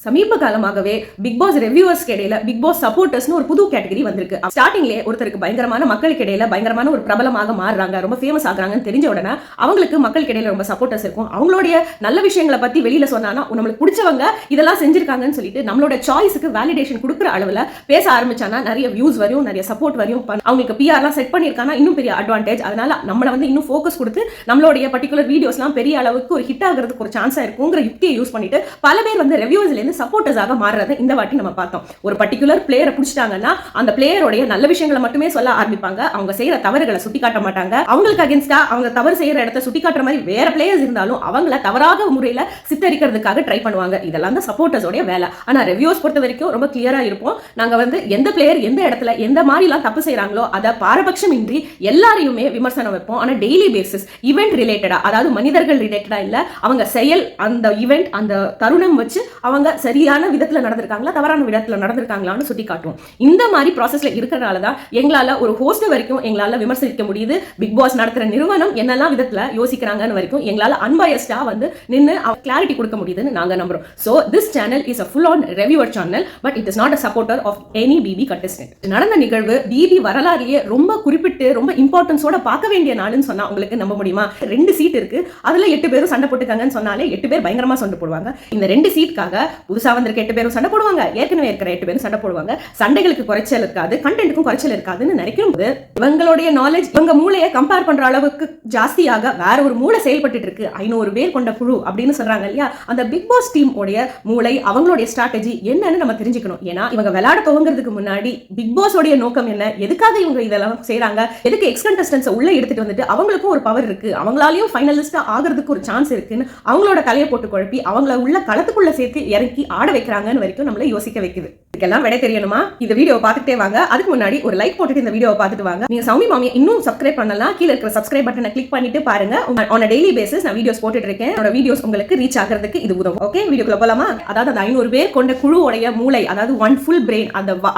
சமீப காலமாகவே big pass ரிவ்யூவர்ஸ்க்கு இடையில பிக் பாஸ் சப்போர்ட்டர்ஸ்னு ஒரு புது கேட்டகரி வந்திருக்கு. ஸ்டார்டிங்லேயே ஒருத்தருக்கு பயங்கரமான மக்களுக்கு இடையில பயங்கரமான ஒரு பிரபலமாக மாறுறாங்க, ரொம்ப ஃபேமஸ் ஆகுறாங்கன்னு தெரிஞ்ச உடனே அவங்களுக்கு மக்களுக்கு இடையில ரொம்ப சப்போர்ட்டர்ஸ் இருக்கும். அவங்களுடைய நல்ல விஷயங்களை பத்தி வெளியில சொன்னானா நம்மளுக்கு பிடிச்சவங்க இதெல்லாம் செஞ்சிருக்காங்கன்னு சொல்லிட்டு நம்மளோட சாய்ஸுக்கு வேலிடேஷன் கொடுக்குற அளவுல பேச ஆரம்பிச்சானா நிறைய வியூஸ் வரும், நிறைய சப்போர்ட் வரும். அவங்களுக்கு பிஆர்லாம் செட் பண்ணியிருக்கானா இன்னும் பெரிய அட்வான்டேஜ். அதனால நம்மளை வந்து இன்னும் ஃபோக்கஸ் கொடுத்து நம்மளுடைய பர்டிகுலர் வீடியோஸ்லாம் பெரிய அளவுக்கு ஒரு ஹிட் ஆகிறதுக்கு ஒரு சான்ஸா இருக்குங்கிற யுக்தியை யூஸ் பண்ணிட்டு பல பேர் வந்து ரிவ்யூவர்ஸ்ல சப்போர்ட்டர்ஸாக மாறுறதை இந்த வாட்டி நம்ம பார்த்தோம். ஒரு பர்டிகுலர் பிளேயரை பிடிச்சிட்டாங்கன்னா அந்த பிளேயருடைய நல்ல விஷயங்களை மட்டுமே சொல்ல ஆரம்பிப்பாங்க. அவங்க செய்யற தவறுகளை சுட்டி காட்ட மாட்டாங்க. அவங்களுக்கு அகேன்ஸ்டா அவங்க தவறு செய்யற இடத்தை சுட்டி காட்டுற மாதிரி வேற பிளேயர்ஸ் இருந்தாலும் அவங்கள தவறாக முறையில சித்தரிக்கிறதுக்காக ட்ரை பண்ணுவாங்க. இதெல்லாம் தான் சப்போர்ட்டர்ஸோட வேலை. ஆனா ரிவ்யூஸ் பொறுத்த வரைக்கும் ரொம்ப கிளியரா இருப்போம். நாங்க வந்து எந்த பிளேயர் எந்த இடத்துல எந்த மாதிரி எல்லாம் தப்பு செய்யறாங்களோ அதை பாரபட்சம் இன்றி எல்லாரையுமே விமர்சனம் வைப்போம். ஆனா டெய்லி பேசிஸ் ஈவென்ட் ரிலேட்டடா, அதாவது மனிதர்கள் ரிலேட்டடா இல்ல, அவங்க செயல் அந்த ஈவென்ட் அந்த தருணம் வச்சு அவங்க சரியான விதத்துல நடந்திருக்காங்களா தவறான விதத்துல நடந்திருக்காங்களான்னு சுட்டி காட்டுவோம். இந்த மாதிரி ப்ராசஸ்ல இருக்கிறனால தான் எங்களால ஒரு ஹோஸ்ட் வரைக்கும் எங்களால விமர்சிக்க முடியுது. பிக் பாஸ் நடத்துற நிறுவனம் என்னெல்லாம் விதத்துல யோசிக்கிறாங்கன்னு வரைக்கும் எங்களால அன்பயஸ்டா வந்து நின்று கிளாரிட்டி கொடுக்க முடியுதுன்னு நாங்க நம்புறோம். So this channel is a full on reviewer channel but it is not a supporter of any BB contestant. நடந்த நிகழ்வு BB வரலாறுலயே ரொம்ப குறிப்பிட்டு ரொம்ப இம்பார்ட்டன்ஸோட பார்க்க வேண்டிய நாளுன்னு சொன்னா உங்களுக்கு நம்ப முடியுமா? 2 சீட் இருக்கு, அதுல 8 பேரும் சண்டை போட்டுக்காங்கன்னு சொன்னாலே 8 பேர் பயங்கரமா சண்டை போடுவாங்க. இந்த 2 சீட்காக புதுசா வந்திருக்க 8 பேரும் சண்டை போடுவாங்க, ஏற்கனவே இருக்கிற 8 பேரும் சண்டை போடுவாங்க. சண்டைகளுக்கு குறைச்சல் இருக்காது, கண்டென்ட்டுக்கும் குறைச்சல் இருக்காதுன்னு நினைக்கும் போது இவங்களுடைய நாலேஜ் இவங்க மூளையை கம்பேர் பண்ற அளவுக்கு ஜாஸ்தியாக வேற ஒரு மூளை செயல்பட்டு இருக்கு. 500 பேர் கொண்ட குழு அப்படின்னு சொல்றாங்க இல்லையா? அந்த பிக் பாஸ் டீம் உடைய மூளை அவங்களுடைய ஸ்ட்ராட்டஜி என்னன்னு நம்ம தெரிஞ்சுக்கணும். ஏன்னா இவங்க விளையாட துவங்கிறதுக்கு முன்னாடி பிக் பாஸ் உடைய நோக்கம் என்ன, எதுக்காக இவங்க இதெல்லாம் செய்யறாங்க, எதுக்கு எக்ஸ் கண்டஸ்டன்ஸை உள்ள எடுத்துட்டு வந்துட்டு அவங்களுக்கும் ஒரு பவர் இருக்கு, அவங்களாலையும் ஃபைனலிஸ்டா ஆகிறதுக்கு ஒரு சான்ஸ் இருக்குன்னு அவங்களோட தலையை போட்டு குழப்பி அவங்கள உள்ள களத்துக்குள்ள சேர்த்து இறக்கி ஆட வைக்கிறாங்கன்னு வரைக்கும் நம்மள யோசிக்க வைக்குது. இதுக்கெல்லாம் விட தெரியணுமா? இந்த வீடியோ பார்த்துட்டே வாங்க. அதுக்கு முன்னாடி ஒரு லைக் போட்டுட்டு இந்த வீடியோவை பார்த்துட்டு வாங்க. நீங்க சௌமி மாமியை இன்னும் சப்ஸ்கிரைப் பண்ணலாம், கீழே இருக்கிற சப்ஸ்கிரைப் பட்டனை கிளிக் பண்ணிட்டு பாருங்க. ஆன் டெய்லி பேசிஸ் நான் வீடியோஸ் போட்டுட்டு இருக்கேன். என்னோட வீடியோஸ் உங்களுக்கு ரீச் ஆகிறதுக்கு இது உதவும். ஓகே, வீடியோக்குள்ள போலாமா? அதாவது அந்த 500 பேர் கொண்ட குழுவோடைய மூளை, அதாவது ஒன் ஃபுல் பிரெயின்,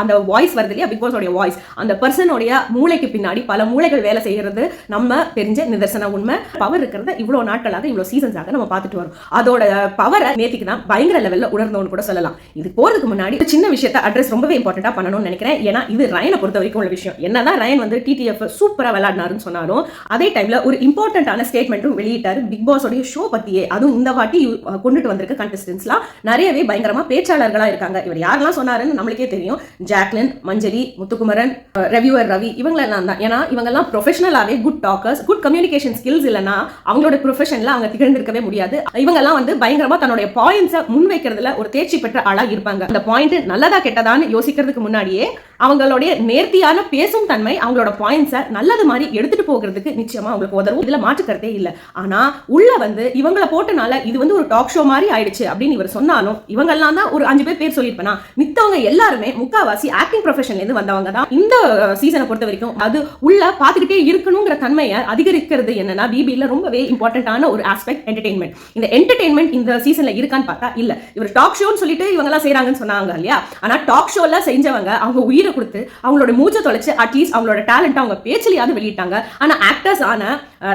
அந்த வாய்ஸ் வருது இல்லையா, பிக் பாஸ் உடைய வாய்ஸ், அந்த பர்சனுடைய மூளைக்கு பின்னாடி பல மூளைகள் வேலை செய்யறது நம்ம தெரிஞ்ச நிதர்சன உண்மை. பவர் இருக்கிறத இவ்வளவு நாட்களாக இவ்வளவு சீசன்ஸாக நம்ம பார்த்துட்டு வரோம். அதோட பவரை நேத்திக்கு தான் பயங்கர லெவல்ல உணர்ந்தோன்னு கூட சொல்லலாம். இது போறதுக்கு முன்னாடி ஒரு சின்ன விஷயத்தை அட்ரஸ் ரொம்பவே இம்பார்ட்டண்டா பண்ணணும்னு நினைக்கிறேன். ஏன்னா இது ரயனை பொறுத்த வரைக்கும் உள்ள விஷயம். என்னதான் ரயன் வந்து TTF சூப்பரா விளையாடினாருன்னு சொன்னாலும் அதே டைம்ல ஒரு இம்பார்ட்டன்டான ஸ்டேட்மெண்ட்டும் வெளியிட்டாரு பிக் பாஸ் உடைய ஷோ பத்தியே. அதுவும் இந்த வாட்டி கொண்டுட்டு வந்திருக்க கண்டஸ்டன்ஸ்லாம் நிறையவே பயங்கரமா பேச்சாளர்களா இருக்காங்க. இவர் யாரெல்லாம் சொன்னாருன்னு நம்மளுக்கே தெரியும். ஜாக்லின், மஞ்சரி, முத்துக்குமரன், ரிவ்யூவர் ரவி, இவங்க எல்லாம் தான். ஏன்னா இவங்க எல்லாம் ப்ரொஃபஷனலாவே good talkers, good communication skills இல்லைன்னா அவங்களோட ப்ரொஃபஷன்ல அவங்க திகழ்ந்திருக்கவே முடியாது. இவங்க எல்லாம் வந்து பயங்கரமா தன்னுடைய பாயிண்ட்ஸை முன்வைக்கிறதுல ஒரு தேர்ச்சி பெற்ற ஆளா இருப்பாங்க. அந்த பாயிண்ட் நல்லதா கெட்டதான்னு யோசிக்கிறதுக்கு முன்னாடியே அவங்களுடைய நேர்த்தியான பேசும் தன்மை அவங்களோட பாயிண்ட்ஸை நல்லது மாதிரி எடுத்துட்டு போகிறதுக்கு நிச்சயமா அவங்களுக்கு உதவும். இதுல மாற்றுக்கிறதே இல்லை. ஆனா உள்ள வந்து இவங்களை போட்டனால இது வந்து ஒரு டாக் ஷோ மாதிரி ஆயிடுச்சு அப்படின்னு இவர் சொன்னாலும் இவங்க எல்லாம் தான் ஒரு 5 பேர் சொல்லியிருப்பேனா, மித்தவங்க எல்லாருமே முக்காவாசி ஆக்டிங் ப்ரொஃபஷன்ல இருந்து வந்தவங்க தான். இந்த சீசனை பொறுத்த வரைக்கும் அது உள்ள பாத்துக்கிட்டே இருக்கணுங்கிற தன்மையை அதிகரிக்கிறது என்னன்னா பிபில ரொம்பவே இம்பார்ட்டன்டான ஒரு ஆஸ்பெக்ட் என்டர்டெயின்மெண்ட். இந்த என்டர்டெயின்மெண்ட் இந்த சீசன்ல இருக்கான்னு பார்த்தா இல்ல. இவர் டாக் ஷோன்னு சொல்லிட்டு இவங்க எல்லாம் செய்யறாங்கன்னு சொன்னாங்க இல்லையா? ஆனா டாக் ஷோல செஞ்சவங்க அவங்க உயிரை கொடுத்து அவங்களோட மூச்சை தொலைச்சு அட்லீஸ்ட் அவங்களோட டேலண்ட் அவங்க பேச்சிலையாவது வெளியிட்டாங்க. ஆனா ஆக்டர்ஸ் ஆன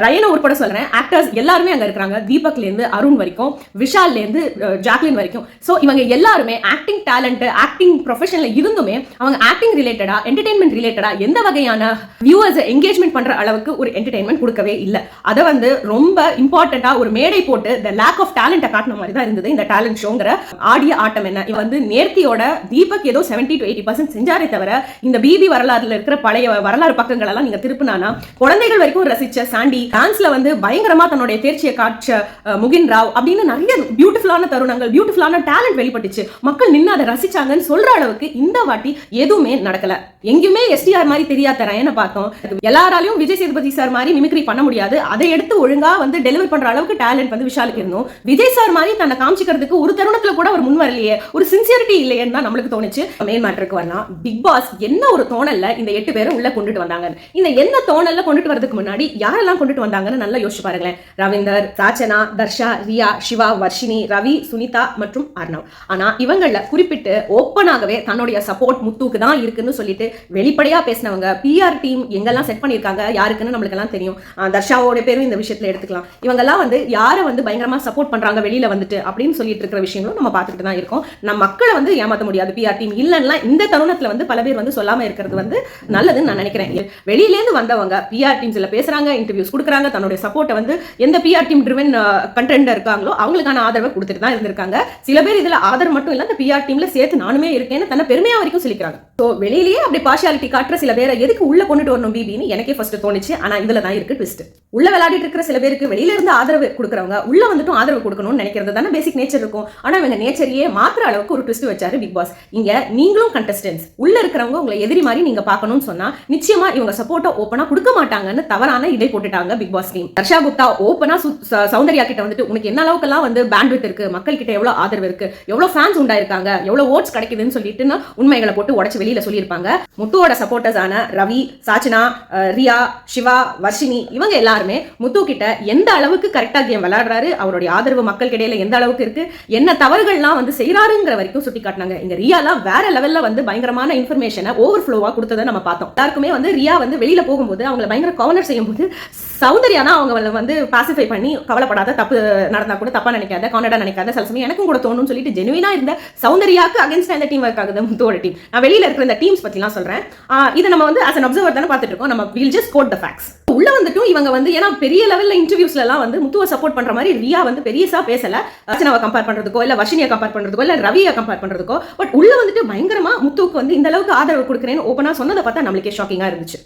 ரயனை உட்பட சொல்றேன், ஆக்டர்ஸ் எல்லாருமே அங்க இருக்காங்க. தீபக்ல இருந்து அருண் வரைக்கும், விஷால்ல இருந்து ஜாக்லின் வரைக்கும். சோ இவங்க எல்லாருமே ஆக்டிங் டேலண்ட், ஆக்டிங் ப்ரொஃபஷன்ல இருந்துமே அவங்க ஆக்டிங் ரிலேட்டடா, என்டர்டெயின்மெண்ட் ரிலேட்டடா எந்த வகையான வியூவர்ஸ் என்கேஜ்மெண்ட் பண்ற அளவுக்கு ஒரு என்டர்டெயின்மெண்ட் கொடுக்கவே இல்லை. அதை வந்து ரொம்ப இம்பார்ட்டன்டா ஒரு மேடை போட்டு த லேக் ஆஃப் டேலண்ட்டை காட்டின மாதிரி தான் இருந்தது இந்த டேலண்ட் ஷோங்கிற ஆடிய ஆட்டம். என்ன இவன் வந்து நேர்த்தியோட தீபக் ஏதோ 70 to 80% செஞ்சாரே தவிர இந்த பிபி வரலாறுல இருக்கிற பழைய வரலாறு பக்கங்கள் எல்லாம் நீங்க திருப்பினானா குழந்தைகள் வரைக்கும் ரசிச்ச சாண்டி, டான்ஸ்ல வந்து பயங்கரமா தன்னுடைய தேர்ச்சியை காட்ச முகின் ராவ் அப்படின்னு நிறைய பியூட்டிஃபுல்லான தருணங்கள், பியூட்டிஃபுல்லான டேலண்ட் வெளிப்பட்டுச்சு. மக்கள் நின்று அதை ரசிச்சாங்கன்னு சொல்ற அளவுக்கு இந்த வாட்டி எதுவுமே நடக்கல. எங்குமே எஸ்டிஆர் மாதிரி தெரியாத ரயனை பார்த்தோம். எல்லாராலையும் விஜய் சேதுபதி சார் மாதிரி மிமிக்ரி பண்ண முடியாது. அதை எடுத்து ஒழுங்கா வந்து டெலிவர் பண்ற அளவுக்கு டேலண்ட் வந்து விஷாலுக்கு இருந்தோம். விஜய் சார் மாதிரி தன்னை காமிச்சிக்கிறதுக்கு ஒரு தருணத்துல கூட ஒரு முன் வரலையே, ஒரு சின்சியரிட்டி இல்லையேன்னு தான் நம்மளுக்கு தோணுச்சு. மெயின் மேட்டருக்கு வரலாம். பிக் பாஸ் என்ன ஒரு தோணல்ல இந்த 8 பேரும் உள்ள கொண்டுட்டு வந்தாங்க. இந்த என்ன தோணல்ல கொண்டுட்டு வரதுக்கு முன்னாடி யாரெல்லாம் கொண்டுட்டு வந்தாங்கன்னு நல்லா யோசிச்சு பாருங்களேன். ரவீந்தர், சாச்சனா, தர்ஷா, ரியா, சிவா, வர்ஷினி, ரவி, சுனிதா மற்றும் அர்ணவ். ஆனா இவங்கள குறிப்பிட்டு ஓப்பனாகவே தன்னுடைய சப்போர்ட் முத்துக்கு தான் இருக்குன்னு சொல்லிட்டு வெளிப்படையா பேசினவங்க பிஆர் டீம் எங்கெல்லாம் செட் பண்ணியிருக்காங்க யாருக்குன்னு நம்மளுக்கு எல்லாம் தெரியும். தர்ஷாவோட பேரும் இந்த விஷயத்துல எடுத்துக்கலாம். இவங்கெல்லாம் வந்து யாரை வந்து பயங்கரமா சப்போர்ட் பண்றாங்க வெளியில வந்துட்டு அப்படின்னு சொல்லிட்டு இருக்கிற விஷயங்களும் நம்ம பார்த்துட்டு தான் இருக்கோம். நம்ம மக்களை வந்து ஏமாற்ற முடியாது. பிஆர் டீம் இல்லைன்னா இந்த தருணத்துல வந்து பல பேர் வந்து சொல்லாம இருக்கிறது வந்து நல்லதுன்னு நான் நினைக்கிறேன். வெளியிலேருந்து வந்தவங்க பிஆர் டீம்ஸ்ல பேசுறாங்க, இன்டர்வியூஸ் கொடுக்குறாங்க, தன்னுடைய சப்போர்ட்டை வந்து எந்த பிஆர் டீம் ட்ரிவன் கண்டென்ட் இருக்காங்களோ அவங்களுக்கான ஆதரவை கொடுத்துட்டு தான் இருந்திருக்காங்க. சில பேர் இதுல ஆதரவு மட்டும் இல்ல, இந்த பிஆர் டீம்ல சேர்த்து நானுமே இருக்கேன்னு தன்னை பெருமையா வரைக்கும் சொல்லிக்கிறாங்க. ஸோ வெளியிலேயே அப்படி பார்ஷியாலிட்டி காட்டுற சில பேரை எதுக்கு உள்ள கொண்டுட்டு வரணும் பிபின்னு எனக்கே ஃபர்ஸ்ட் தோணுச்சு. ஆனா இதுல தான் இருக்கு ட்விஸ்ட். உள்ள விளையாடிட்டு இருக்கிற சில பேருக்கு வெளியில இருந்து ஆதரவு கொடுக்குறவங்க உள்ள வந்துட்டும் ஆதரவு கொடுக்கணும்னு நினைக்கிறது தானே பேசிக் நேச்சர் இருக்கும். ஆனா இவங்க நேச்சரையே மாத்திர அளவுக்கு ஒரு ட்விஸ்ட் வச்சாரு பிக் பாஸ். இங்க நீங்களும் கண்டஸ்டன்ஸ் உள்ள இருக்கிறவங்க உங்களை எதிரி மாதிரி நீங்க பார்க்கணும்னு சொன்னா நிச்சயமா இவங்க சப்போர்ட்டை ஓப்பனா கொடுக்க மாட்டாங்கன்னு தவறான இடை போட்டுட்டாங்க Bigg Boss team. Harsha Gupta ஓப்பனா சௌந்தர்யா கிட்ட வந்துட்டு உனக்கு என்ன அளவுக்கு எல்லாம் வந்து பேண்ட்வித் இருக்கு, மக்கள் கிட்ட எவ்வளவு ஆதரவு இருக்கு, எவ்வளவு ஃபேன்ஸ் உண்டாயிருக்காங்க, எவ்வளவு ஓட்ஸ் கிடைக்குதுன்னு சொல்லிட்டு உண்மைகளை போட்டு உடச்சு வெளியில சொல்லியிருப்பாங்க. முத்துவோட சப்போர்ட்டர்ஸான ரவி, சாச்சனா, ரியா, சிவா, வர்ஷினி இவங்க எல்லாருமே முத்து கிட்ட எந்த அளவுக்கு கரெக்டா கேம் விளையாடுறாரு, அவருடைய ஆதரவு மக்கள் கிடையில எந்த அளவுக்கு இருக்கு, என்ன தவறுகள்லாம் வந்து செய்யறாருங்கிற வரைக்கும் சுட்டி காட்டினாங்க. இங்க ரியாலாம் வேற லெவல்ல வந்து பயங்கரமான இன்ஃபர்மேஷனை ஓவர் ஃப்ளோவா கொடுத்ததை நம்ம பார்த்தோம். எல்லாருக்குமே வந்து ரியா வந்து வெளியில போகும்போது அவங்களை பயங்கர கவர்னர் செய்யும் போது சௌந்தர்யானா அவங்க வந்து பாசிஃபை பண்ணி கவலைப்படாத, தப்பு நடந்தா கூட தப்பா நினைக்காத, கார்னடா நினைக்காத, சில சமயம் எனக்கும் கூட தோணும்னு சொல்லிட்டு ஜெனுவினா இருந்த சௌந்தர்யாக்கு அகேன்ஸ்டா இந்த டீம் ஒர்க் ஆகுது முத்துவோட டீம். நான் வெளியில இருக்கிற இந்த டீம்ஸ் பத்திலாம் சொல்றேன். இதை நம்ம வந்து as an observer தானே பார்த்துட்டு இருக்கோம். நம்ம will just quote the facts. உள்ள வந்துட்டும் இவங்க வந்து ஏன்னா பெரிய லெவல்ல இன்டர்வியூஸ்ல எல்லாம் வந்து முத்துவை சப்போர்ட் பண்ற மாதிரி ரியா வந்து பெரியசா பேசல. அர்ச்சனாவை கம்பேர் பண்றதுக்கோ இல்ல வர்ஷினியை கம்பேர் பண்றதுக்கோ இல்ல ரவியை கம்பேர் பண்றதுக்கோ, பட் உள்ள வந்துட்டு பயங்கரமா முத்துவுக்கு வந்து இந்த அளவுக்கு ஆதரவு கொடுக்குறேன்னு ஓப்பனா சொன்னதை பார்த்தா நம்மளுக்கே ஷாக்கிங்கா இருந்துச்சு.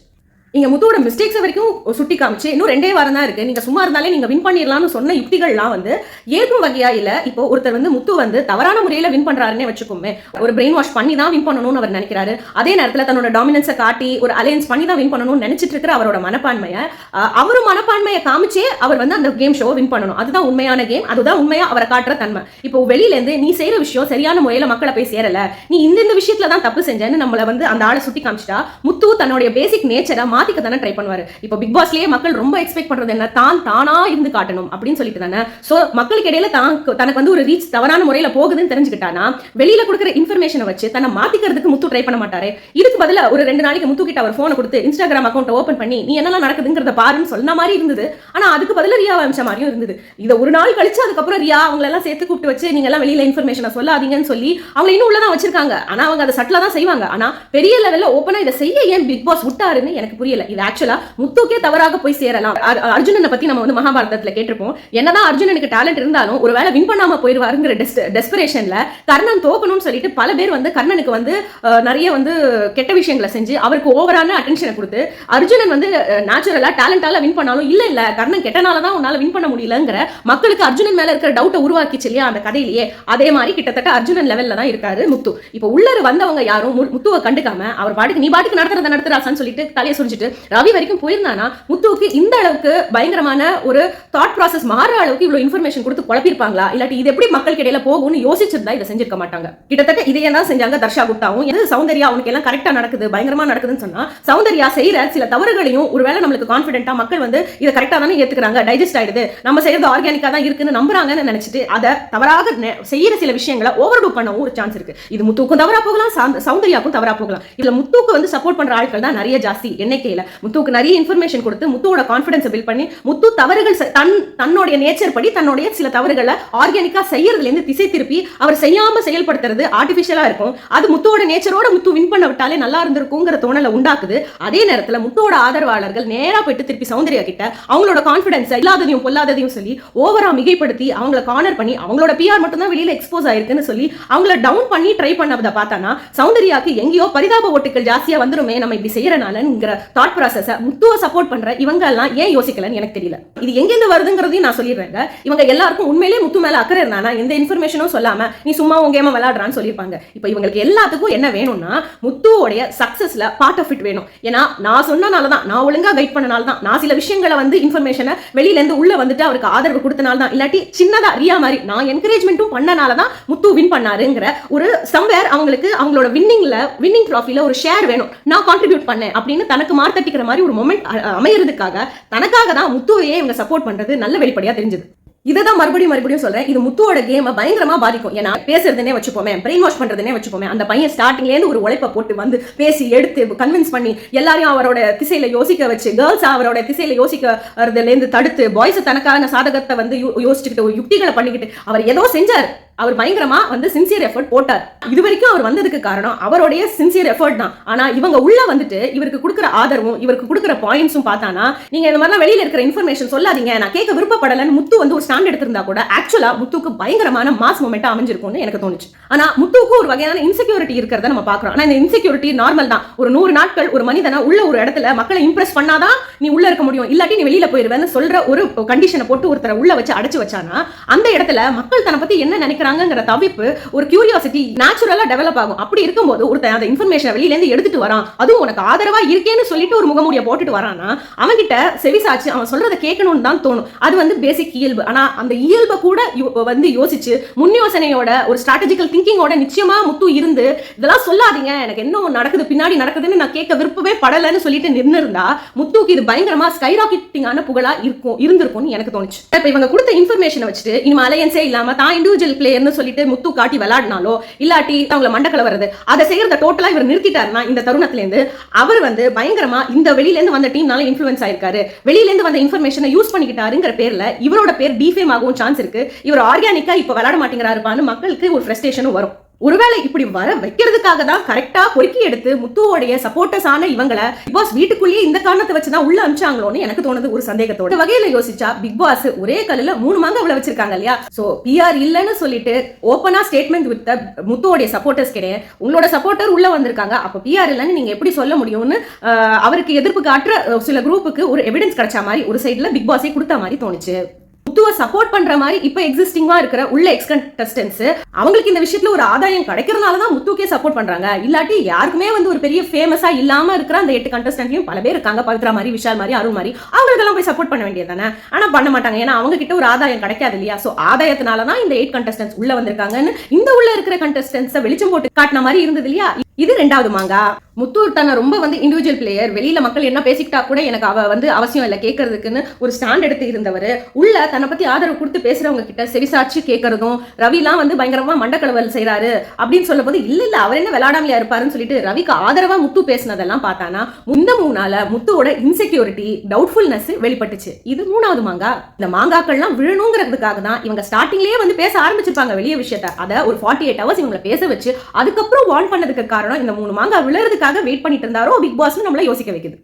இங்க முத்துவோட மிஸ்டேக்ஸ் வரைக்கும் சுட்டி காமிச்சு இன்னும் 2 வாரம் தான் இருக்கு, நீங்க சும்மா இருந்தாலே நீங்க வின் பண்ணிடலாம்னு சொன்ன யுக்திகள்லாம் வந்து ஏற்கும் வகையா இல்ல. இப்போ ஒருத்தர் வந்து முத்து வந்து தவறான முறையில வின் பண்றாருன்னே வச்சுக்கோமே, ஒரு பிரெயின் வாஷ் பண்ணி தான் வின் பண்ணணும்னு அவர் நினைக்கிறாரு. அதே நேரத்துல தன்னோட டாமினன்ஸை காட்டி ஒரு அலையன்ஸ் பண்ணி தான் வின் பண்ணணும்னு நினைச்சிட்டு இருக்கிற அவரோட மனப்பான்மையை காமிச்சே அவர் வந்து அந்த கேம் ஷோ வின் பண்ணணும். அதுதான் உண்மையான கேம், அதுதான் உண்மையா அவரை காட்டுற தன்மை. இப்போ வெளியில இருந்து நீ செய்யற விஷயம் சரியான முறையில மக்களை போய் சேரல, நீ இந்த விஷயத்துல தான் தப்பு செஞ்சேன்னு நம்மள வந்து அந்த ஆளை சுட்டி காமிச்சிட்டா முத்து தன்னுடைய பேசிக் நேச்சரை மாத்திக்க தானே ட்ரை பண்ணுவாரு. இப்போ பிக் பாஸ்லயே மக்கள் ரொம்ப எக்ஸ்பெக்ட் பண்றது என்ன, தானா இருந்து காட்டணும் அப்படின்னு சொல்லிட்டு தானே. சோ மக்களுக்கு இடையில தனக்கு வந்து ஒரு ரீச் தவறான முறையில போகுதுன்னு தெரிஞ்சுக்கிட்டானா வெளியில கொடுக்குற இன்ஃபர்மேஷனை வச்சு தன்னை மாத்திக்கிறதுக்கு முத்து ட்ரை பண்ண மாட்டாரு. இதுக்கு பதிலா ஒரு 2 நாளைக்கு முத்து கிட்ட அவர் போனை கொடுத்து இன்ஸ்டாகிராம் அக்கௌண்ட் ஓபன் பண்ணி நீ என்னெல்லாம் நடக்குதுங்கிறத பாருன்னு சொன்ன மாதிரி இருந்தது. ஆனா அதுக்கு பதிலா ரியா வம்ச மாதிரியும் இருந்தது. இதை ஒரு நாள் கழிச்சு அதுக்கப்புறம் ரியா அவங்க எல்லாம் சேர்த்து கூப்பிட்டு வச்சு நீங்க எல்லாம் வெளியில இன்ஃபர்மேஷனை சொல்லாதீங்கன்னு சொல்லி அவங்க இன்னும் உள்ளதான் வச்சிருக்காங்க. ஆனா அவங்க அதை சட்டலா தான் செய்வாங்க. ஆனா பெரிய லெவல்ல ஓப்பனா இதை செய்ய ஏன் பிக் பாஸ் விட்டாருன்னு எனக்கு புரியல. இது ஆக்சுவலா முத்துக்கே தவறாக போய் சேரலாம். அர்ஜுனனை பத்தி நம்ம வந்து மகாபாரதத்துல கேட்டிருப்போம். என்னதான் அர்ஜுனனுக்கு டேலண்ட் இருந்தாலும் ஒருவேளை வின் பண்ணாம போயிருவாருங்கிற டெஸ்பரேஷன்ல கர்ணன் தோக்கணும்னு சொல்லிட்டு பல பேர் வந்து கர்ணனுக்கு வந்து நிறைய வந்து கெட்ட விஷயங்களை செஞ்சு அவருக்கு ஓவரான அட்டென்ஷனை கொடுத்து அர்ஜுனன் வந்து நேச்சுரலா டேலண்டால வின் பண்ணாலும் இல்ல கர்ணன் கெட்டனாலதான் உன்னால வின் பண்ண முடியலங்கிற மக்களுக்கு அர்ஜுனன் மேல இருக்கிற டவுட்டை உருவாக்கிச்சு இல்லையா அந்த கதையிலேயே. அதே மாதிரி கிட்டத்தட்ட அர்ஜுனன் லெவல்ல தான் இருக்காரு முத்து. இப்போ உள்ளர வந்தவங்க யாரும் முத்துவை கண்டுக்காம அவர் பாட்டுக்கு நீ பாட்டுக்கு நடத்துறாசான்னு சொல்லிட்டு தலையை சுரிஞ்சிட்டு ரவி வரைக்கும் போயிருந்தானா முத்துவுக்கு இந்த அளவுக்கு பயங்கரமான ஒரு தாட் ப்ராசஸ் மாற அளவுக்கு இவ்வளவு இன்ஃபர்மேஷன் கொடுத்து குழப்பிருப்பாங்களா, இல்லாட்டி இது எப்படி மக்கள் இடையில போகும்னு யோசிச்சிருந்தா இதை செஞ்சிருக்க மாட்டாங்க. கிட்டத்தட்ட இதையே தான் செஞ்சாங்க தர்ஷா குப்தாவும். எது சௌந்தர்யா உனக்கு எல்லாம் கரெக்டா நடக்குது பயங்கரமா நடக்குதுன்னு சொன்னா சௌந்தர்யா செய்யற சில தவறுகளையும் ஒருவேளை நம்மளுக்கு கான்பிடென்ட்டா மக்கள் வந்து இதை கரெக்டா தானே ஏத்துக்கிறாங்க, டைஜஸ்ட் ஆயிடுது, நம்ம செய்யறது ஆர்கானிக்கா தான் இருக்குன்னு நம்புறாங்கன்னு நினைச்சிட்டு அதை தவறாக செய்யற சில விஷயங்களை ஓவர் டூ பண்ணவும் ஒரு சான்ஸ் இருக்கு. இது முத்துக்கும் தவறா போகலாம், சௌந்தர்யாக்கும் தவறா போகலாம். இதுல முத்துக்கு வந்து சப்போர்ட் பண்ற ஆட்கள் தான் நிறைய ஜாஸ்தி எண்ணிக்கையில. முத்துக்கு நிறைய இன்ஃபர்மேஷன் கொடுத்து முத்துவோட கான்ஃபிடன்ஸ் பில்ட் பண்ணி முத்து தவறுகள் தன்னுடைய நேச்சர் படி தன்னுடைய சில தவறுகளை ஆர்கானிக்கா செய்யறதுல இருந்து திசை திருப்பி அவர் செய்யாம செயல்படுத்துறது ஆர்டிபிஷியலா இருக்கும். அது முத்துவோட நேச்சரோட முத்து வின் பண்ண விட்டாலே நல்லா இருந்திருக்குங்கிற தோணலை உண்டாக்குது. அதே நேரத்துல முத்துவோட ஆதரவாளர்கள் நேரா போயிட்டு திருப்பி சௌந்தர்யா கிட்ட அவங்களோட கான்ஃபிடன்ஸ் இல்லாததையும் பொல்லாததையும் சொல்லி ஓவரா மிகைப்படுத்தி அவங்கள கார்னர் பண்ணி அவங்களோட பிஆர் மட்டும் தான் வெளியில எக்ஸ்போஸ் ஆயிருக்குன்னு சொல்லி அவங்கள டவுன் பண்ணி ட்ரை பண்ணதை பார்த்தானா சௌந்தர்யாக்கு எங்கேயோ பரிதாப ஓட்டுகள் ஜாஸ்தியா வந்துருமே நம்ம இப்படி செய்யறனாலங்கிற தாட் ப்ராசஸ் முத்துவை சப்போர்ட் பண்ற இவங்க எல்லாம் ஏன் யோசிக்கலன்னு எனக்கு தெரியல. இது எங்கிருந்து வருதுங்கிறதையும் நான் சொல்லிடுறேன். இவங்க எல்லாருக்கும் உண்மையிலேயே முத்து மேல அக்கறை இருந்தானா எந்த இன்ஃபர்மேஷனும் சொல்லாம நீ சும்மா உங்க கேம விளையாடுறான்னு சொல்லியிருப்பாங்க. இப்போ இவங்களுக்கு எல்லாத்துக்கும் என்ன வேணும்னா முத்துவோடைய சக்சஸ்ல பார்ட் ஆஃப் இட் வேணும். ஏன்னா நான் சொன்னனால தான், நான் ஒழுங்கா கைட் பண்ணனால தான், நான் சில விஷயங்களை வந்து இன்ஃபர்மேஷனை வெளியில இருந்து உள்ள வந்துட்டு அவருக்கு ஆதரவு கொடுத்தனால தான், இல்லாட்டி சின்னதா ரியா மாதிரி நான் என்கரேஜ்மெண்ட்டும் பண்ணனால தான் முத்து வின் பண்ணாருங்கிற ஒரு சம்வேர் அவங்களுக்கு அவங்களோட வின்னிங் ட்ராஃபில ஒரு ஷேர் வேணும். நான் கான்ட்ரிபியூட் பண்ணேன் அப்படின்னு தனக்கு மார்த்தட்டிக்கிற மாதிரி ஒரு மொமெண்ட் அமையறதுக்காக தனக்காக தான் முத்துவையே இவங்க சப்போர்ட் பண்றது நல்ல வெளிப்படையா தெரிஞ்சது. இதான் மறுபடியும் சொல்றேன், இது முத்துவோட கேமை பயங்கரமா பாதிக்கும். ஏன்னா பேசுறதுனே வச்சுப்போமே, பிரெயின் வாஷ் பண்றதுனே வச்சுப்போமே, அந்த பையன் ஸ்டார்டிங்ல இருந்து ஒரு உழைப்பை போட்டு வந்து பேசி எடுத்து கன்வின்ஸ் பண்ணி எல்லாரையும் அவரோட திசையில யோசிக்க வச்சு, கேர்ள்ஸ் அவரோட திசையில யோசிக்கிறதுல இருந்து தடுத்து, பாய்ஸ் தனக்கான சாதகத்தை வந்து யோசிச்சுக்கிட்டு ஒரு யுக்திகளை பண்ணிக்கிட்டு அவர் ஏதோ செஞ்சார். அவர் பயங்கரமா வந்து சின்சியர் எஃபர்ட் போட்டார். இது வரைக்கும் அவர் வந்ததுக்கு காரணம் அவருடைய சின்சியர் எஃபர்ட் தான். ஆனா இவங்க உள்ள வந்துட்டு இவருக்கு கொடுக்குற ஆதரவும் இவருக்கு கொடுக்குற பாயிண்ட்ஸும் பார்த்தானா, நீங்க இந்த மாதிரிலாம் வெளியில இருக்கிற இன்ஃபர்மேஷன் சொல்லாதீங்க, நான் கேட்க விருப்பப்படலன்னு முத்து வந்து ஒரு ஸ்டாண்ட் எடுத்திருந்தா கூட ஆக்சுவலா முத்துக்கு பயங்கரமான மாஸ் மொமெண்டா அமைஞ்சிருக்கும்னு எனக்கு தோணுச்சு. ஆனா முத்துக்கு ஒரு வகையான இன்செக்யூரிட்டி இருக்கிறத நம்ம பாக்குறோம். ஆனா இந்த இன்செக்யூரிட்டி நார்மல் தான். ஒரு 100 நாட்கள் ஒரு மனிதனா உள்ள ஒரு இடத்துல மக்களை இம்ப்ரெஸ் பண்ணாதான் நீ உள்ள இருக்க முடியும், இல்லாட்டி நீ வெளியில போயிருவேன்னு சொல்ற ஒரு கண்டிஷனை போட்டு ஒருத்தரை உள்ள வச்சு அடைச்சு வச்சானா, அந்த இடத்துல மக்கள் தன்னை பத்தி என்ன நினைக்கிறாங்கிற தவிப்பு, ஒரு கியூரியாசிட்டி நேச்சுரலா டெவலப் ஆகும். அப்படி இருக்கும்போது ஒருத்தன் அந்த இன்ஃபர்மேஷன் வெளியில இருந்து எடுத்துட்டு வரான், அதுவும் உனக்கு ஆதரவா இருக்கேன்னு சொல்லிட்டு ஒரு முகமூடிய போட்டுட்டு வரானா, அவன்கிட்ட செவிசாச்சு அவன் சொல்றதை கேட்கணும்னு தான் தோணும். அது வந்து பேசிக் இயல்பு. ஆனா அந்த இயல்பை கூட வந்து யோசிச்சு முன் யோசனையோட ஒரு ஸ்ட்ராட்டஜிக்கல் திங்கிங்கோட நிச்சயமா முத்து இருந்து இதெல்லாம் சொல்லாதீங்க, எனக்கு என்ன நடக்குது பின்னாடி நடக்குதுன்னு நான் கேட்க விருப்பமே படலன்னு சொல்லிட்டு நின்று இருந்தா முத்துக்கு இது பயங்கரமா ஸ்கை ராக்கெட்டிங்கான புகழா இருந்திருக்கும்னு எனக்கு தோணுச்சு. இப்ப இவங்க கொடுத்த இன்ஃபர்மேஷனை வச்சுட்டு இனிமே அலையன்ஸே இல்லாம தான் இண்டிவிஜுவல் பிளேயர்னு சொல்லிட்டு முத்து காட்டி விளையாடினாலோ இல்லாட்டி அவங்கள மண்டக்கல வருது அதை செய்யறத டோட்டலா இவர் நிறுத்திட்டாருன்னா, இந்த தருணத்துல இருந்து அவர் வந்து பயங்கரமா இந்த வெளியில இருந்து வந்த டீம்னால இன்ஃப்ளூயன்ஸ் ஆயிருக்காரு, வெளியில இருந்து வந்த இன்ஃபர்மேஷனை யூஸ் பண்ணிக்கிட்டாருங்கிற பேர்ல இவரோட பேர் டிஃபேம் ஆகவும் சான்ஸ் இருக்கு. இவர் ஆர்கானிக்கா இப்ப விளையாட மாட்டேங்கிறாருப்பான்னு மக்களுக்கு ஒரு ஃப்ரஸ்ட்ரேஷனும் வரும். ஒருவேளை இப்படி வர வைக்கிறதுக்காக தான் கரெக்டா பொறுக்கி எடுத்து முத்துவோடைய சப்போர்ட்டர்ஸ் ஆன இவங்களை பிக் பாஸ் வீட்டுக்குள்ளேயே இந்த காரணத்தை வச்சுதான் உள்ள அனுப்பிச்சாங்களோன்னு எனக்கு தோணுது ஒரு சந்தேகத்தோட. வகையில யோசிச்சா பிக் பாஸ் ஒரே கல்லுல 3 மாங்க உள்ள வச்சிருக்காங்க இல்லையா? சோ பிஆர் இல்லன்னு சொல்லிட்டு ஓப்பனா ஸ்டேட்மெண்ட் வித் முத்துவோடைய சப்போர்ட்டர்ஸ் கிடையாது, உங்களோட சப்போர்ட்டர் உள்ள வந்திருக்காங்க, அப்ப பிஆர் இல்லன்னு நீங்க எப்படி சொல்ல முடியும்னு அவருக்கு எதிர்ப்பு காட்டுற சில குரூப்புக்கு ஒரு எவிடன்ஸ் கிடைச்ச மாதிரி ஒரு சைட்ல பிக் பாஸே கொடுத்த மாதிரி தோணுச்சு. முத்துவை சப்போர்ட் பண்ற மாதிரி இப்ப எக்ஸிஸ்டிங்கா இருக்கிற உள்ள எக்ஸ் கண்டஸ்டன்ட்ஸ் அவங்களுக்கு இந்த விஷயத்துல ஒரு ஆதாயம் கிடைக்கிறதுனால தான் முத்துக்கே சப்போர்ட் பண்றாங்க. இல்லாட்டி யாருக்குமே வந்து ஒரு பெரிய ஃபேமஸா இல்லாம இருக்கிற அந்த 8 கண்டஸ்டன்ட்லயும் பல பேர் இருக்காங்க, பவித்ரா மாதிரி, விஷால் மாதிரி, அருண் மாதிரி, அவங்களுக்கெல்லாம் போய் சப்போர்ட் பண்ண வேண்டியது தானே. ஆனா பண்ண மாட்டாங்க, ஏன்னா அவங்க கிட்ட ஒரு ஆதாயம் கிடைக்காது இல்லையா? சோ ஆதாயத்தினால தான் இந்த 8 கண்டஸ்டன்ட்ஸ் உள்ள வந்திருக்காங்கன்னு இந்த உள்ள இருக்கிற கண்டஸ்டன்ட்ஸை வெளிச்சம் போட்டு காட்டின மாதிரி இருந்தது இல்லையா? இது 2வது மாங்கா. முத்து தன்னை ரொம்ப வந்து இண்டிவிஜுவல் பிளேயர், வெளியில மக்கள் என்ன பேசிக்கிட்டா கூட எனக்கு அவ வந்து அவசியம் இல்லை கேட்கறதுக்குன்னு ஒரு ஸ்டாண்ட் எடுத்து இருந்தவர் உள்ள தன்னை பத்தி ஆதரவு கொடுத்து பேசுறவங்க கிட்ட செவிசாச்சு கேட்கறதும், ரவிலாம் வந்து பயங்கரமா மண்டக்கலவல் செய்யறாரு அப்படின்னு சொல்லும் போது இல்ல அவர் என்ன விளையாடாமலையா இருப்பாருன்னு சொல்லிட்டு ரவிக்கு ஆதரவா முத்து பேசினதெல்லாம் பார்த்தானா இந்த 3 நாள முத்துவோட இன்செக்யூரிட்டி, டவுட்ஃபுல்னஸ் வெளிப்பட்டுச்சு. இது 3வது மாங்கா. இந்த மாங்காக்கள்லாம் விழணுங்கிறதுக்காக தான் இவங்க ஸ்டார்டிங்லயே வந்து பேச ஆரம்பிச்சிருப்பாங்க வெளிய விஷயத்த. அதை ஒரு 48 hours இவங்களை பேச வச்சு அதுக்கப்புறம் வார்ன் பண்ணதுக்கு காரணம் இந்த 3 மாங்கா விழுறதுக்காக வெயிட் பண்ணிட்டு இருந்தாரோ பிக் பாஸ் நம்மள யோசிக்க வைக்குது.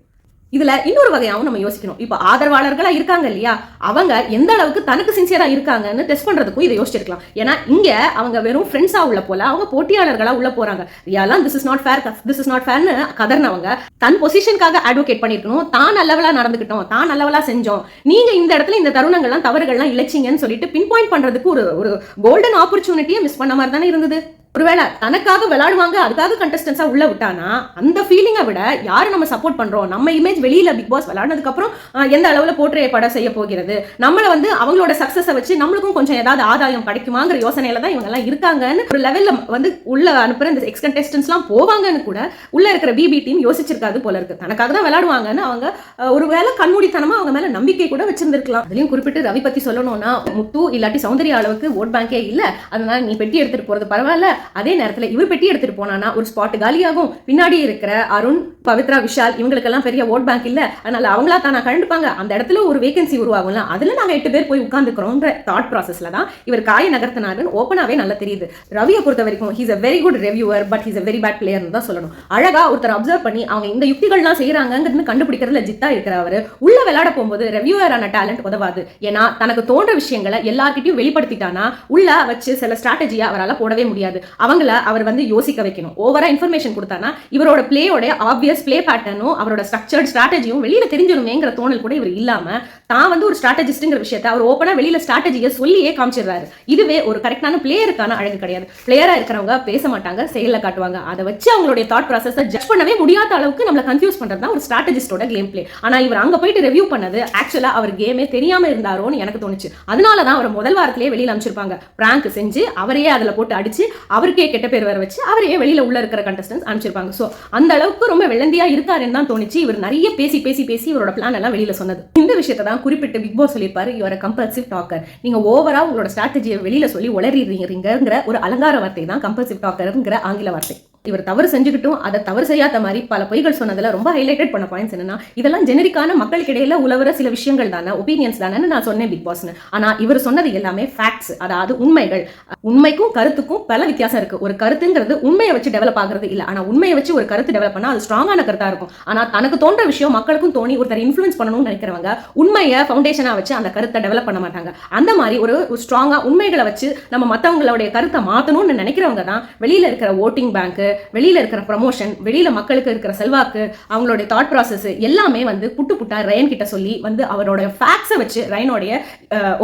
இதுல இன்னொரு வகையாவும் நம்ம யோசிக்கணும். இப்ப ஆதரவாளர்களா இருக்காங்க இல்லையா, அவங்க எந்த அளவுக்கு தனக்கு சின்சியரா இருக்காங்கன்னு டெஸ்ட் பண்றதுக்கும் இதை யோசிச்சிருக்கலாம். ஏன்னா இங்க அவங்க வெறும் ஃப்ரெண்ட்ஸா உள்ள போல, அவங்க போட்டியாளர்களா உள்ள போறாங்க. ரியாலாம் திஸ் இஸ் நாட் ஃபேர்னு கதர்னவங்க தன் பொசிஷனுக்காக அட்வொகேட் பண்ணிருக்கணும், தான் நல்லவளா நடந்துக்கிட்டோம், தான் நல்லவளா செஞ்சோம், நீங்க இந்த இடத்துல இந்த தருணங்கள்லாம் தவறுகள்லாம் இழைச்சிங்கன்னு சொல்லிட்டு பின் பாயிண்ட் பண்றதுக்கு ஒரு கோல்டன் ஆப்பர்ச்சுனிட்டியை மிஸ் பண்ண மாதிரி தானே இருந்தது. ஒருவேளை தனக்காக விளையாடுவாங்க அதுக்காக கண்டஸ்டன்ஸா உள்ள விட்டானா அந்த ஃபீலிங்கை விட யாரு நம்ம சப்போர்ட் பண்றோம், நம்ம இமேஜ் வெளியில பிக் பாஸ் விளையாடுனதுக்கு அப்புறம் எந்த அளவுல போர்ட்ரேட் செய்ய போகிறது, நம்மள வந்து அவங்களோட சக்சஸை வச்சு நம்மளுக்கும் கொஞ்சம் ஏதாவது ஆதாயம் கிடைக்குமாங்கிற யோசனையில தான் இவங்க எல்லாம் இருக்காங்கன்னு ஒரு லெவல்ல வந்து உள்ள அனுப்புற இந்த எக்ஸ் கண்டஸ்டன்ஸ் எல்லாம் போவாங்கன்னு கூட உள்ள இருக்கிற பிபி டீம் யோசிச்சிருக்காது போல இருக்கு. தனக்காக தான் விளையாடுவாங்கன்னு அவங்க ஒருவேளை கண்மூடித்தனமா அவங்க மேல நம்பிக்கை கூட வச்சிருந்திருக்கலாம். அதுலயும் குறிப்பிட்டு ரவி பத்தி சொல்லணும்னா, முத்து இல்லாட்டி சௌந்தர்யா அளவுக்கு ஓட் பேங்கே இல்ல, அதனால நீ பெட்டி எடுத்துட்டு போறது பரவாயில்ல, அதே நேரத்துல இவர் பெட்டி எடுத்துட்டு போனானா ஒரு ஸ்பாட் காலியாகும், பின்னாடி இருக்கிற அருண், பவித்ரா, விஷால் இவங்களுக்கெல்லாம் பெரிய ஓட் பேங்க் இல்ல, அதனால அவங்களா தானா கண்டுப்பாங்க, அந்த இடத்துல ஒரு வேகன்சி உருவாகும்ல, அதுல நாங்க 8 பேர் போய் உட்கார்ந்துக்கிறோம்ன்ற தாட் ப்ராசஸ்ல தான் இவர் காய நகர்த்தினாருன்னு ஓப்பனாவே நல்லா தெரியுது. ரவியை பொறுத்த வரைக்கும் he's a very good reviewer but he's a very bad player தான் சொல்லணும். அழகா ஒருத்தர் அப்சர்வ் பண்ணி அவங்க இந்த யுக்திகள்லாம் செய்யறாங்கன்னு கண்டுபிடிக்கிறதுல ஜித்தா இருக்கிறவர் உள்ள விளையாட போகும்போது ரெவியூவரான டேலண்ட் உதவாது. ஏன்னா தனக்கு தோன்ற விஷயங்களை எல்லார்கிட்டையும் வெளிப்படுத்திட்டானா உள்ள வச்சு சில ஸ்ட்ராட்டஜியா அவரால் போடவே முடியாது. அவங்கள அவர் வந்து யோசிக்க வைக்கணும். ஓவரா இன்ஃபர்மேஷன் கொடுத்தானா இவரோட பிளேயோட ஆப்வியஸ் பிளே பேட்டர்னும் அவரோட ஸ்ட்ரக்சர்ட் ஸ்ட்ராட்டஜியும் வெளியில தெரிஞ்சிருமேங்கிற தோணல் கூட இவர் இல்லாம தான் வந்து ஒரு ஸ்ட்ராட்டஜிஸ்ட்ங்கிற விஷயத்தை அவர் ஓப்பனா வெளியில ஸ்ட்ராட்டஜியை சொல்லியே காமிச்சிடுறாரு. இதுவே ஒரு கரெக்டான பிளேயருக்கான அழகு கிடையாது. பிளேயரா இருக்கிறவங்க பேச மாட்டாங்க, செயல காட்டுவாங்க. அதை வச்சு அவங்களுடைய தாட் ப்ராசஸை ஜட்ஜ் பண்ணவே முடியாத அளவுக்கு நம்மள கன்ஃபியூஸ் பண்றது தான் ஒரு ஸ்ட்ராட்டஜிஸ்டோட கேம் பிளே. ஆனா இவர் அங்க போயிட்டு ரிவ்யூ பண்ணது ஆக்சுவலா அவர் கேமே தெரியாம இருந்தாரோன்னு எனக்கு தோணுச்சு. அதனாலதான் அவர் முதல் வாரத்திலேயே வெளியில அமைச்சிருப்பாங்க, பிராங்க் செஞ்சு அவரையே அதுல போட்டு அடிச்சு அவருக்கே கெட்ட பேர் வர வச்சு அவரையே வெளியில உள்ள இருக்கிற கண்டஸ்டன்ஸ் அனுப்பிச்சிருப்பாங்க. ஸோ அந்த அளவுக்கு ரொம்ப வெள்ளந்தியா இருக்காருன்னு தான் தோணுச்சு. இவர் நிறைய பேசி பேசி பேசி இவரோட பிளான் எல்லாம் வெளியில சொன்னது. இந்த விஷயத்தை தான் குறிப்பிட்டு பிக் பாஸ் சொல்லியிருப்பாரு, யுவர் கம்பல்சிவ் டாக்கர். நீங்க ஓவரா உங்களோட ஸ்ட்ராட்டஜியை வெளியில சொல்லி உளறிடுறீங்கிற ஒரு அலங்கார வார்த்தை தான் கம்பல்சிவ் டாக்கர்ங்கிற ஆங்கில வார்த்தை. இவர் தவறு செஞ்சுக்கிட்டும் அதை தவறு செய்யாத மாதிரி பல பொய்கள் சொன்னதுல ரொம்ப ஹைலைட்டட் பண்ண பாயிண்ட்ஸ் என்னன்னா, இதெல்லாம் ஜெனரிக்கான மக்களுக்கு இடையில உலவர சில விஷயங்கள் தானே, ஒப்பீனியன்ஸ் தானே நான் சொன்னேன் பிக் பாஸ்னு. ஆனா இவர் சொன்னது எல்லாமே ஃபேக்ட்ஸ், அதாவது உண்மைகள். உண்மைக்கும் கருத்துக்கும் பல வித்தியாசம் இருக்கு. ஒரு கருத்துங்கிறது உண்மையை வச்சு டெவலப் ஆகிறது இல்ல. ஆனா உண்மையை வச்சு ஒரு கருத்து டெவலப் பண்ணா அது ஸ்ட்ராங்கான கருத்தா இருக்கும். ஆனா தனக்கு தோன்ற விஷயம் மக்களுக்கும் தோணி ஒருத்தர் இன்ஃப்ளூயன்ஸ் பண்ணணும்னு நினைக்கிறவங்க உண்மையை ஃபவுண்டேஷனா வச்சு அந்த கருத்தை டெவலப் பண்ண மாட்டாங்க. அந்த மாதிரி ஒரு ஸ்ட்ராங்கா உண்மைகளை வச்சு நம்ம மற்றவங்களுடைய கருத்தை மாற்றணும்னு நினைக்கிறவங்க தான் வெளியில இருக்கிற ஓட்டிங் பேங்க், வெளியில இருக்கிற ப்ரமோஷன், வெளியில மக்களுக்கு இருக்கிற செல்வாக்கு, அவங்களுடைய தாட் ப்ராசஸ் எல்லாமே வந்து புட்டு புட்டா ரயன் கிட்ட சொல்லி வந்து அவரோட ஃபேக்ட்ஸை வச்சு ரயனோடைய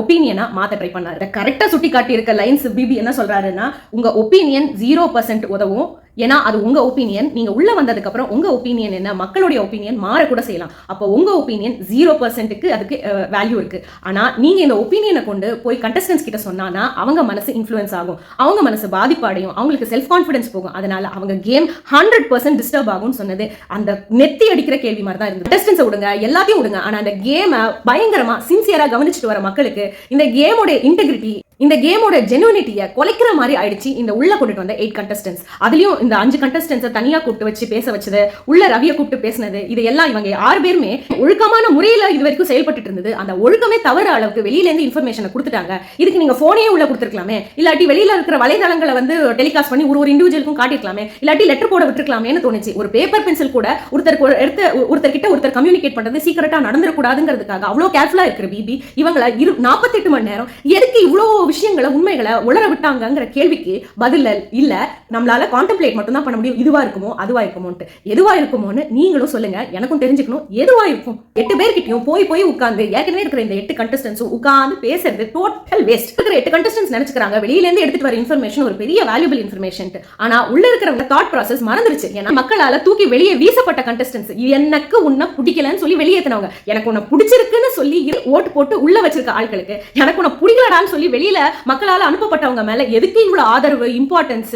ஒப்பீனியனா மாத்த ட்ரை பண்ணாரு. கரெக்டா சுட்டி காட்டி இருக்க லைன்ஸ் பிபி என்ன சொல்றாருன்னா, உங்க ஒப்பீனியன் 0% உதவும், ஏன்னா அது உங்க ஒப்பீனியன். நீங்க உள்ள வந்ததுக்கு அப்புறம் உங்க ஒப்பீனியன் என்ன, மக்களுடைய ஒப்பீனியன் மாறக்கூட செய்யலாம். அப்போ உங்க ஒப்பீனியன் 0%க்கு அதுக்கு வேல்யூ இருக்கு. ஆனா நீங்க இந்த ஒப்பீனியனை கொண்டு போய் கண்டஸ்டன்ஸ் கிட்ட சொன்னா அவங்க மனசு இன்ஃப்ளூயன்ஸ் ஆகும், அவங்க மனசு பாதிப்படையும், அவங்களுக்கு செல்ஃப் கான்ஃபிடன்ஸ் போகும். அதனால அவங்க கேம் 100% டிஸ்டர்ப் ஆகும்னு சொன்னது அந்த நெத்தி அடிக்கிற கேள்வி மாதிரி தான் இருக்கு. கண்டஸ்டன்ஸை விடுங்க, எல்லாத்தையும் விடுங்க, ஆனா அந்த கேமை பயங்கரமா சின்சியரா கவனிச்சுட்டு வர மக்களுக்கு இந்த கேமோட இன்டெகிரிட்டி, இந்த கேமோட ஜெனுவினிட்டியை குலைக்கிற மாதிரி ஆயிடுச்சு இந்த உள்ள கூட்டிட்டு வந்த 8 கண்டஸ்டன்ஸ். அதுலயும் இந்த 5 கண்டஸ்டன்ஸை தனியா கூப்பிட்டு வச்சு பேச வச்சது, உள்ள ரவியை கூப்பிட்டு பேசினது, இது எல்லாம் இவங்க 6 பேருமே ஒழுக்கமான முறையில இது வரைக்கும் செயல்பட்டு இருந்தது. அந்த ஒழுக்கமே தவற அளவுக்கு வெளியில இருந்து இன்ஃபர்மேஷனை கொடுத்துட்டாங்க. இதுக்கு நீங்க போனே உள்ள கொடுத்துருக்கலாமே, இல்லாட்டி வெளியில இருக்கிற வலைதளங்களை வந்து டெலிகாஸ்ட் பண்ணி ஒரு இண்டிவிஜுவலுக்கும் காட்டிருக்கலாமே, இல்லாட்டி லெட்டர் போட விட்டுருக்கலாமேன்னு தோணுச்சு. ஒரு பேப்பர் பென்சில் கூட ஒருத்தர் கிட்ட சீக்கிரட்டா நடந்துடக்கூடாதுங்கிறதுக்காக அவ்வளவு கேர்ஃபுல்லா இருக்கிற பிபி இவங்களை 48 மணி நேரம் எதுக்கு இவ்வளவு விஷயங்களை உண்மைகளை உளர விட்டாங்கிற கேள்விக்கு பதில் இல்ல. நம்மளால கான்டெம்ப்ளேட் மட்டும் தான் பண்ண முடியும். இதுவா இருக்குமோ அதுவா இருக்குமோன்ட்டு. எதுவா இருக்குமோன்னு நீங்களும் சொல்லுங்க, எனக்கும் தெரிஞ்சுக்கணும் எதுவா இருக்கும். 8 பேர்கிட்டயும் போய் உட்கார்ந்து ஏற்கனவே இருக்கிற இந்த 8 கண்டஸ்டன்ஸும் உட்கார்ந்து பேசுறது டோட்டல் வேஸ்ட். இருக்கிற 8 கண்டஸ்டன்ஸ் நினைச்சுக்கிறாங்க வெளியில இருந்து எடுத்துட்டு வர இன்ஃபர்மேஷன் ஒரு பெரிய வேல்யூபிள் இன்ஃபர்மேஷன். ஆனா உள்ள இருக்கிறவங்க தாட் ப்ராசஸ் மறந்துருச்சு. ஏன்னா மக்களால தூக்கி வெளியே வீசப்பட்ட கண்டஸ்டன்ஸ் எனக்கு உன்னை பிடிக்கலன்னு சொல்லி வெளியேற்றினவங்க, எனக்கு உன்னை பிடிச்சிருக்குன்னு சொல்லி ஓட்டு போட்டு உள்ள வச்சிருக்க ஆட்களுக்கு எனக்கு உன்னை பிடிக்கலடான்னு சொல்லி வெளியில மக்களால் அனுப்பப்பட்டவங்க மேல எதுக்கு இவ்வளவு ஆதரவு, இம்பார்ட்டன்ஸ்,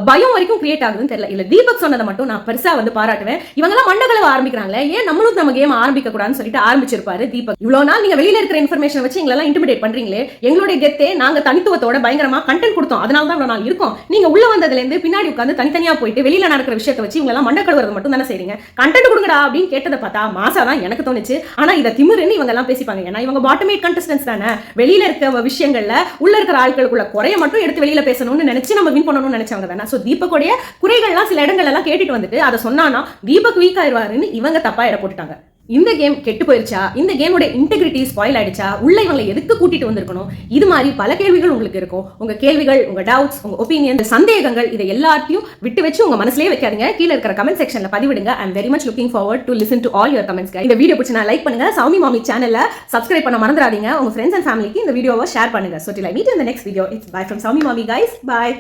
பயம் வரைக்கும் கிரியேட் ஆகுதுன்னு தெரியல. இல்ல தீபக் சொன்னதை மட்டும் நான் பெருசா வந்து பாராட்டுவேன். இவங்க எல்லாம் மண்டகள ஆரம்பிக்கிறாங்களே, ஏன் நம்மளும் நம்ம கேம் ஆரம்பிக்க கூடாதுன்னு சொல்லிட்டு ஆரம்பிச்சிருப்பாரு தீபக். இவ்வளவு நாள் நீங்க வெளியில இருக்கிற இன்ஃபர்மேஷன் வச்சு எங்களை எல்லாம் இன்டிமிடேட் பண்றீங்களே, எங்களுடைய கெத்தே நாங்க தனித்துவத்தோட பயங்கரமா கண்டென்ட் கொடுத்தோம், அதனால தான் இவ்வளவு நாள் இருக்கும். நீங்க உள்ள வந்ததுல இருந்து பின்னாடி உட்கார்ந்து தனித்தனியா போயிட்டு வெளியில நடக்கிற விஷயத்தை வச்சு இவங்க எல்லாம் மண்ட கழுவுறது மட்டும் தானே செய்றீங்க. கண்டென்ட் கொடுங்கடா அப்படின்னு கேட்டதை பார்த்தா மாசா தான் எனக்கு தோணுச்சு. ஆனா இதை திமிருன்னு இவங்க எல்லாம் பேசிப்பாங்க. ஏன்னா இவங்க பாட்டம் 8 கண்டஸ்டன்ஸ் தானே, வெளியில இருக்க விஷயங்கள்ல உள்ள இருக்கிற ஆட்களுக்குள்ள குறைய மட்டும் எடுத்து வெளியில பேசணும்னு நினைச்சு நம்ம வின் பண்ணணும்னு நினைச்சவங்க தானே. சோ தீபக்குடைய குறைகள்லாம் சில இடங்கள் எல்லாம் கேட்டுட்டு வந்துட்டு அதை சொன்னானா தீபக் வீக் ஆயிடுவாருன்னு இவங்க தப்பா இட போட்டுட்டாங்க. இந்த கேம் கெட்டு போயிருச்சா, இந்த கேமோட இன்டெகிரிட்டி ஸ்பாயில் ஆயிடுச்சா, உள்ள இவங்களை எதுக்கு கூட்டிட்டு வந்திருக்கணும், இது மாதிரி பல கேள்விகள் உங்களுக்கு இருக்கும். உங்க கேள்விகள், உங்க டவுட்ஸ், உங்க ஒப்பீனியன், சந்தேகங்கள், இதை எல்லாத்தையும் விட்டு வச்சு உங்க மனசுலயே வைக்காதீங்க. கீழே இருக்கிற கமெண்ட் செக்ஷன்ல பதிவிடுங்க. I am very much looking forward to listen to all your comments. இந்த வீடியோ பிடிச்சா லைக் பண்ணுங்க, சௌமி மாமி சேனலை சப்ஸ்கிரைப் பண்ண மறந்துடாதீங்க. உங்க ஃப்ரெண்ட்ஸ் அண்ட் ஃபேமிலிக்கு இந்த வீடியோவை ஷேர் பண்ணுங்க. So till I meet you in the next video, it's bye from Saumi Mami guys. Bye.